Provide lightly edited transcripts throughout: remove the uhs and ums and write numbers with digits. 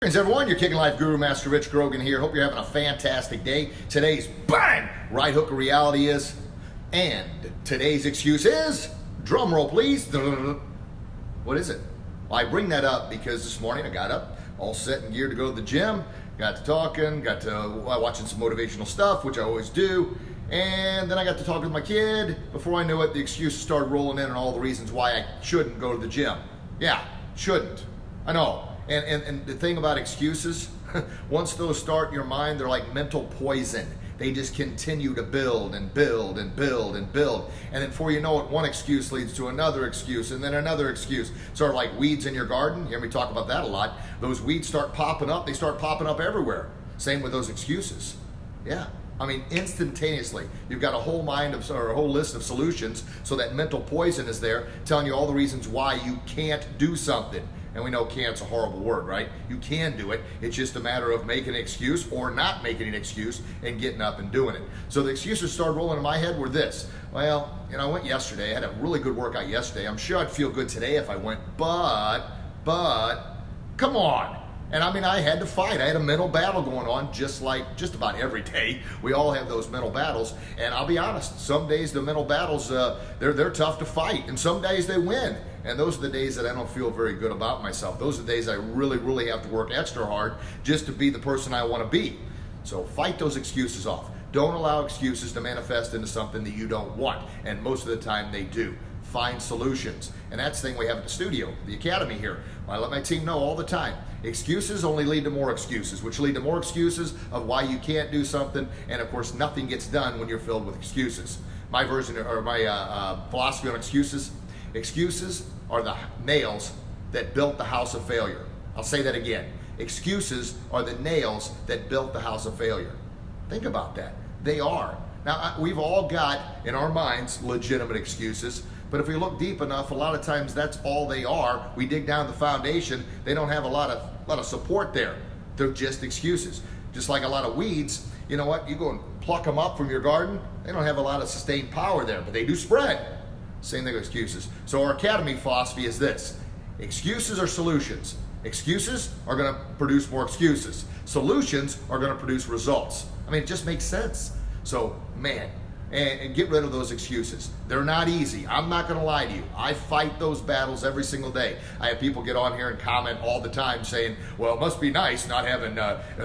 Greetings everyone, your Kicking Life Guru, Master Rich Grogan here. Hope you're having a fantastic day. Today's bang right hook of reality is, and today's excuse is, drum roll please. What is it? Well, I bring that up because this morning I got up all set and geared to go to the gym, got to talking, got to watching some motivational stuff, which I always do, and then I got to talk with my kid. Before I knew it, the excuses started rolling in and all the reasons why I shouldn't go to the gym. Yeah, shouldn't. I know. And the thing about excuses, once those start in your mind, they're like mental poison. They just continue to build and build and build and build. And then before you know it, one excuse leads to another excuse and then another excuse. Sort of like weeds in your garden. You hear me talk about that a lot. Those weeds start popping up. They start popping up everywhere. Same with those excuses. Yeah. I mean, instantaneously, you've got a whole or a whole list of solutions. So that mental poison is there telling you all the reasons why you can't do something. And we know can't's a horrible word, right? You can do it. It's just a matter of making an excuse or not making an excuse and getting up and doing it. So the excuses started rolling in my head were this. Well, I went yesterday. I had a really good workout yesterday. I'm sure I'd feel good today if I went, but, come on. And I mean, I had to fight. I had a mental battle going on just about every day. We all have those mental battles. And I'll be honest, some days the mental battles, they're tough to fight. And some days they win. And those are the days that I don't feel very good about myself. Those are the days I really, really have to work extra hard just to be the person I want to be. So fight those excuses off. Don't allow excuses to manifest into something that you don't want. And most of the time they do. Find solutions. And that's the thing we have at the studio, the academy here. I let my team know all the time. Excuses only lead to more excuses, which lead to more excuses of why you can't do something. And of course, nothing gets done when you're filled with excuses. My version or my philosophy on excuses are the nails that built the house of failure. I'll say that again. Excuses are the nails that built the house of failure. Think about that. They are. Now, we've all got, in our minds, legitimate excuses, but if we look deep enough, a lot of times that's all they are. We dig down the foundation, they don't have a lot of support there. They're just excuses. Just like a lot of weeds, you know what? You go and pluck them up from your garden, they don't have a lot of sustained power there, but they do spread. Same thing with excuses. So our academy philosophy is this. Excuses are solutions. Excuses are going to produce more excuses. Solutions are going to produce results. I mean, it just makes sense. So, man, and get rid of those excuses. They're not easy. I'm not going to lie to you. I fight those battles every single day. I have people get on here and comment all the time saying, well, it must be nice not having,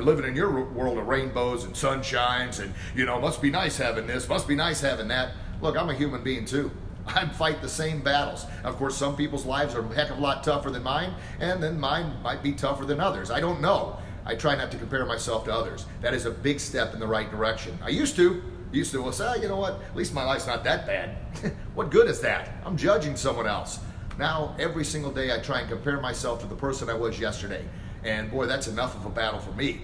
living in your world of rainbows and sunshines and, it must be nice having this, must be nice having that. Look, I'm a human being too. I fight the same battles. Of course, some people's lives are a heck of a lot tougher than mine, and then mine might be tougher than others. I don't know. I try not to compare myself to others. That is a big step in the right direction. I used to well, say, you know what, at least my life's not that bad. What good is that? I'm judging someone else. Now, every single day I try and compare myself to the person I was yesterday. And boy, that's enough of a battle for me.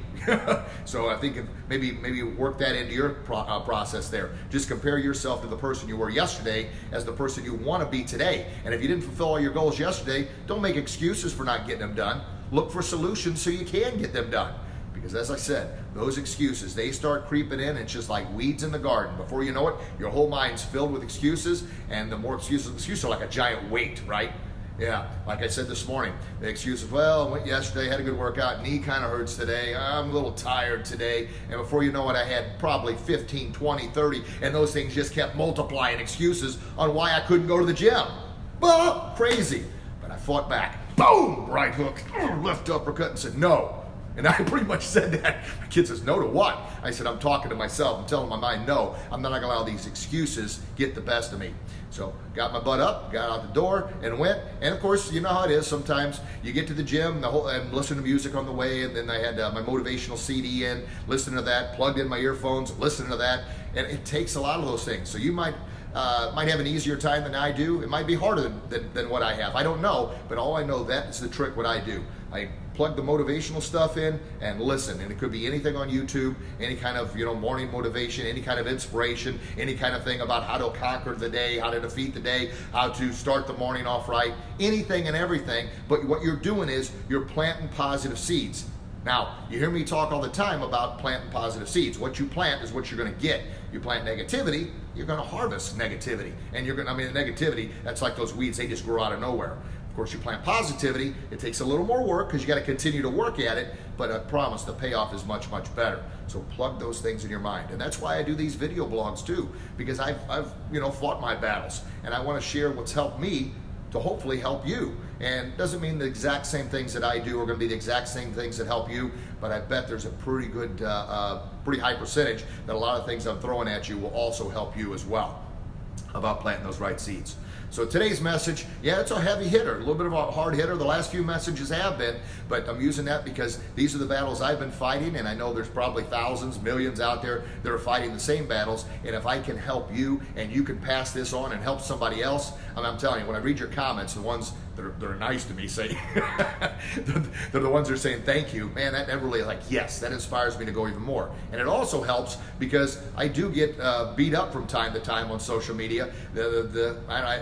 So I think maybe work that into your process there. Just compare yourself to the person you were yesterday as the person you want to be today. And if you didn't fulfill all your goals yesterday, don't make excuses for not getting them done. Look for solutions so you can get them done. Because as I said, those excuses, they start creeping in. It's just like weeds in the garden. Before you know it, your whole mind's filled with excuses. And the more excuses are like a giant weight, right? Yeah, like I said this morning, the excuse is, well, I went yesterday, had a good workout, knee kind of hurts today, I'm a little tired today, and before you know it, I had probably 15, 20, 30, and those things just kept multiplying excuses on why I couldn't go to the gym. Well, crazy. But I fought back. Boom! Right hook, left uppercut, and said, no. And I pretty much said that. My kid says, no to what? I said, I'm talking to myself. I'm telling my mind, no, I'm not going to allow these excuses get the best of me. So got my butt up, got out the door, and went. And of course, you know how it is. Sometimes you get to the gym and listen to music on the way. And then I had my motivational CD in, listening to that, plugged in my earphones, listening to that. And it takes a lot of those things. So you might have an easier time than I do. It might be harder than what I have. I don't know, but all I know, that is the trick what I do. I plug the motivational stuff in and listen, and it could be anything on YouTube, any kind of morning motivation, any kind of inspiration, any kind of thing about how to conquer the day, how to defeat the day, how to start the morning off right, anything and everything. But what you're doing is you're planting positive seeds. Now, you hear me talk all the time about planting positive seeds. What you plant is what you're going to get. You plant negativity, you're going to harvest negativity. And the negativity, that's like those weeds, they just grow out of nowhere. Of course, you plant positivity. It takes a little more work because you got to continue to work at it, but I promise the payoff is much, much better. So plug those things in your mind. And that's why I do these video blogs too, because I've fought my battles, and I want to share what's helped me to hopefully help you. And it doesn't mean the exact same things that I do are going to be the exact same things that help you, but I bet there's a pretty good, pretty high percentage that a lot of things I'm throwing at you will also help you as well about planting those right seeds. So today's message, yeah, it's a heavy hitter, a little bit of a hard hitter. The last few messages have been, but I'm using that because these are the battles I've been fighting, and I know there's probably thousands, millions out there that are fighting the same battles. And if I can help you and you can pass this on and help somebody else, I'm telling you, when I read your comments, the ones that are nice to me say, they're the ones that are saying thank you, man, that really, like, yes, that inspires me to go even more. And it also helps because I do get beat up from time to time on social media.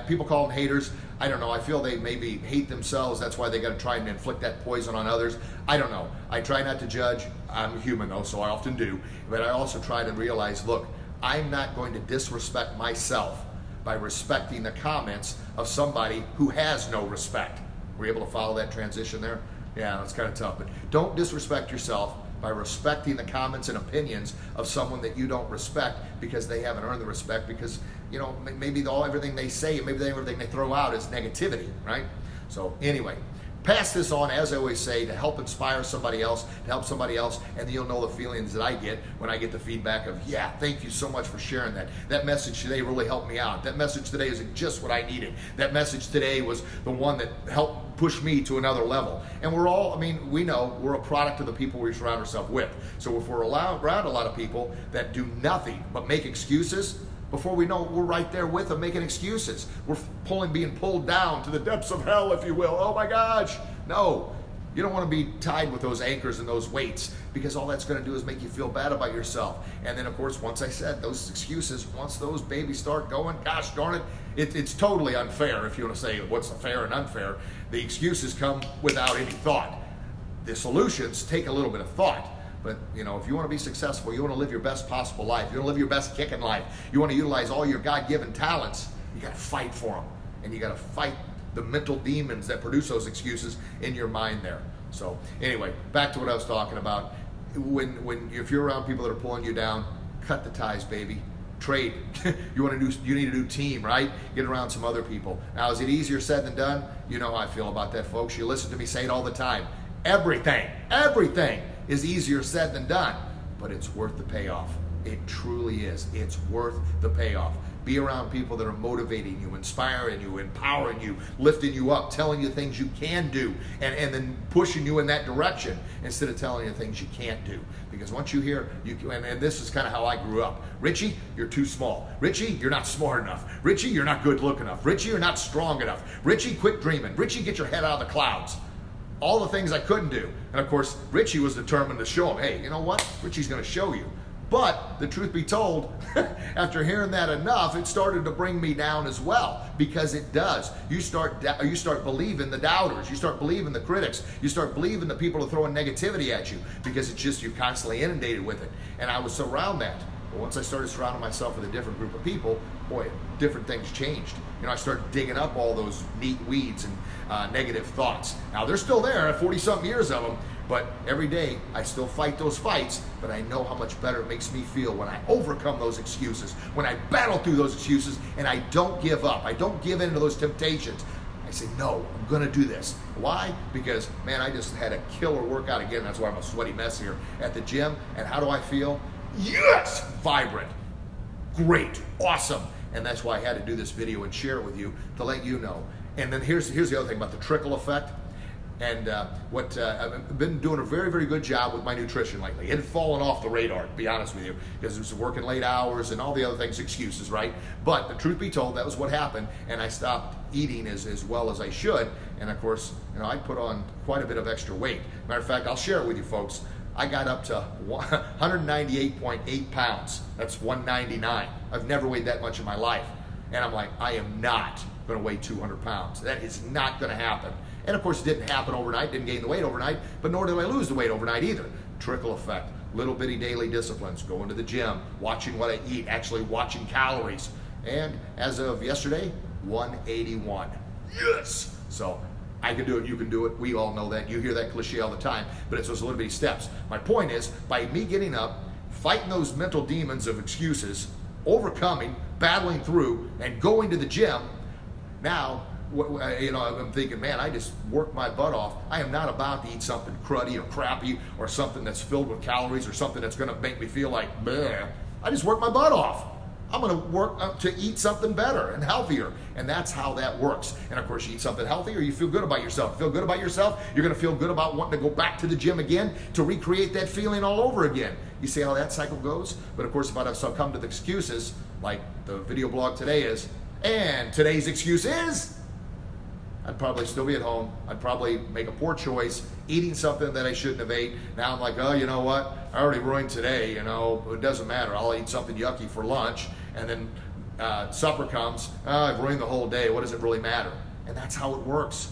People call them haters. I don't know. I feel they maybe hate themselves. That's why they got to try and inflict that poison on others. I don't know. I try not to judge. I'm human though, so I often do. But I also try to realize, look, I'm not going to disrespect myself by respecting the comments of somebody who has no respect. Were you able to follow that transition there? Yeah, that's kind of tough. But don't disrespect yourself by respecting the comments and opinions of someone that you don't respect because they haven't earned the respect, because maybe everything they say, maybe everything they throw out is negativity, right? So anyway, pass this on, as I always say, to help inspire somebody else, to help somebody else, and then you'll know the feelings that I get when I get the feedback of, yeah, thank you so much for sharing that. That message today really helped me out. That message today is just what I needed. That message today was the one that helped push me to another level. And we're all, we know we're a product of the people we surround ourselves with. So if we're around a lot of people that do nothing but make excuses, before we know it, we're right there with them making excuses. We're being pulled down to the depths of hell, if you will. Oh my gosh. No, you don't want to be tied with those anchors and those weights, because all that's going to do is make you feel bad about yourself. And then, of course, once I said those excuses, once those babies start going, gosh darn it, it's totally unfair. If you want to say what's fair and unfair, the excuses come without any thought. The solutions take a little bit of thought. But, if you want to be successful, you want to live your best possible life, you want to live your best kicking life, you want to utilize all your God-given talents, you got to fight for them. And you got to fight the mental demons that produce those excuses in your mind there. So anyway, back to what I was talking about. If you're around people that are pulling you down, cut the ties, baby. Trade. You need a new team, right? Get around some other people. Now, is it easier said than done? You know how I feel about that, folks. You listen to me say it all the time. Everything is easier said than done, but it's worth the payoff. It truly is. It's worth the payoff. Be around people that are motivating you, inspiring you, empowering you, lifting you up, telling you things you can do, and then pushing you in that direction instead of telling you things you can't do. Because once you hear, and this is kind of how I grew up. Richie, you're too small. Richie, you're not smart enough. Richie, you're not good looking enough. Richie, you're not strong enough. Richie, quit dreaming. Richie, get your head out of the clouds. All the things I couldn't do. And of course, Richie was determined to show him, hey, you know what? Richie's going to show you. But the truth be told, after hearing that enough, it started to bring me down as well, because it does. You start believing the doubters. You start believing the critics. You start believing the people who are throwing negativity at you, because it's just you're constantly inundated with it. And I was around that. But once I started surrounding myself with a different group of people, boy, different things changed. I started digging up all those neat weeds and negative thoughts. Now, they're still there. I have 40-something years of them. But every day, I still fight those fights, but I know how much better it makes me feel when I overcome those excuses, when I battle through those excuses, and I don't give up. I don't give in to those temptations. I say, no, I'm going to do this. Why? Because, man, I just had a killer workout again. That's why I'm a sweaty mess here at the gym. And how do I feel? Yes! Vibrant. Great. Awesome. And that's why I had to do this video and share it with you to let you know. And then here's the other thing about the trickle effect. And I've been doing a very, very good job with my nutrition lately. It had fallen off the radar, to be honest with you, because it was working late hours and all the other things, excuses, right? But the truth be told, that was what happened, and I stopped eating as well as I should. And of course, I put on quite a bit of extra weight. Matter of fact, I'll share it with you folks. I got up to 198.8 pounds. That's 199. I've never weighed that much in my life. And I'm like, I am not going to weigh 200 pounds. That is not going to happen. And of course, it didn't happen overnight, didn't gain the weight overnight, but nor did I lose the weight overnight either. Trickle effect, little bitty daily disciplines, going to the gym, watching what I eat, actually watching calories. And as of yesterday, 181. Yes! So I can do it, you can do it. We all know that. You hear that cliche all the time, but it's those little bitty steps. My point is, by me getting up, fighting those mental demons of excuses, overcoming, battling through, and going to the gym, now, I'm thinking, man, I just worked my butt off. I am not about to eat something cruddy or crappy or something that's filled with calories or something that's going to make me feel like, bleh. I just worked my butt off. I'm going to work to eat something better and healthier. And that's how that works. And of course, you eat something healthier, you feel good about yourself. Feel good about yourself, you're going to feel good about wanting to go back to the gym again to recreate that feeling all over again. You see how that cycle goes? But of course, if I succumb to the excuses, like the video blog today is, and today's excuse is, I'd probably still be at home. I'd probably make a poor choice, eating something that I shouldn't have ate. Now I'm like, oh, you know what? I already ruined today, it doesn't matter. I'll eat something yucky for lunch, and then supper comes, I've ruined the whole day. What does it really matter? And that's how it works.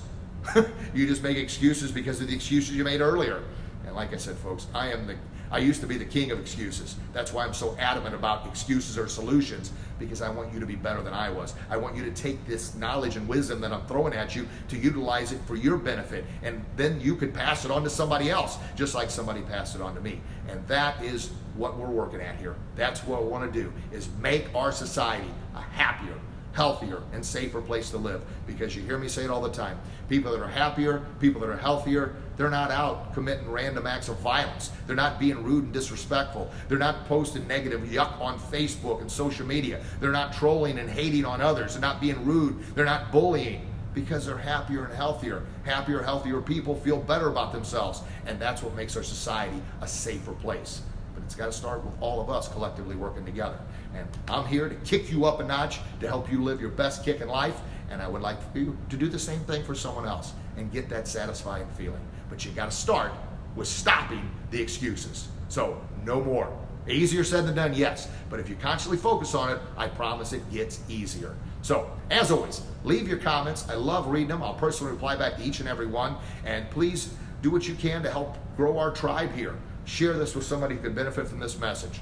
You just make excuses because of the excuses you made earlier. And like I said, folks, I used to be the king of excuses. That's why I'm so adamant about excuses or solutions, because I want you to be better than I was. I want you to take this knowledge and wisdom that I'm throwing at you to utilize it for your benefit. And then you could pass it on to somebody else, just like somebody passed it on to me. And that is what we're working at here. That's what I want to do, is make our society a happier, healthier, and safer place to live. Because you hear me say it all the time. People that are happier, people that are healthier, they're not out committing random acts of violence. They're not being rude and disrespectful. They're not posting negative yuck on Facebook and social media. They're not trolling and hating on others. They're not being rude. They're not bullying, because they're happier and healthier. Happier, healthier people feel better about themselves. And that's what makes our society a safer place. But it's got to start with all of us collectively working together. And I'm here to kick you up a notch, to help you live your best kick in life. And I would like for you to do the same thing for someone else and get that satisfying feeling. But you got to start with stopping the excuses. So no more. Easier said than done, yes. But if you constantly focus on it, I promise it gets easier. So, as always, leave your comments. I love reading them. I'll personally reply back to each and every one. And please do what you can to help grow our tribe here. Share this with somebody who could benefit from this message.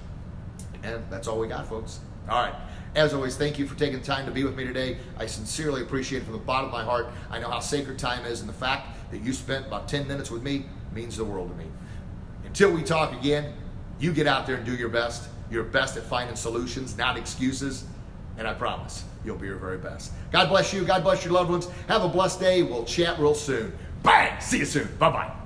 And that's all we got, folks. All right. As always, thank you for taking the time to be with me today. I sincerely appreciate it from the bottom of my heart. I know how sacred time is, and the fact that you spent about 10 minutes with me means the world to me. Until we talk again, you get out there and do your best. You're best at finding solutions, not excuses. And I promise you'll be your very best. God bless you. God bless your loved ones. Have a blessed day. We'll chat real soon. Bang! See you soon. Bye-bye.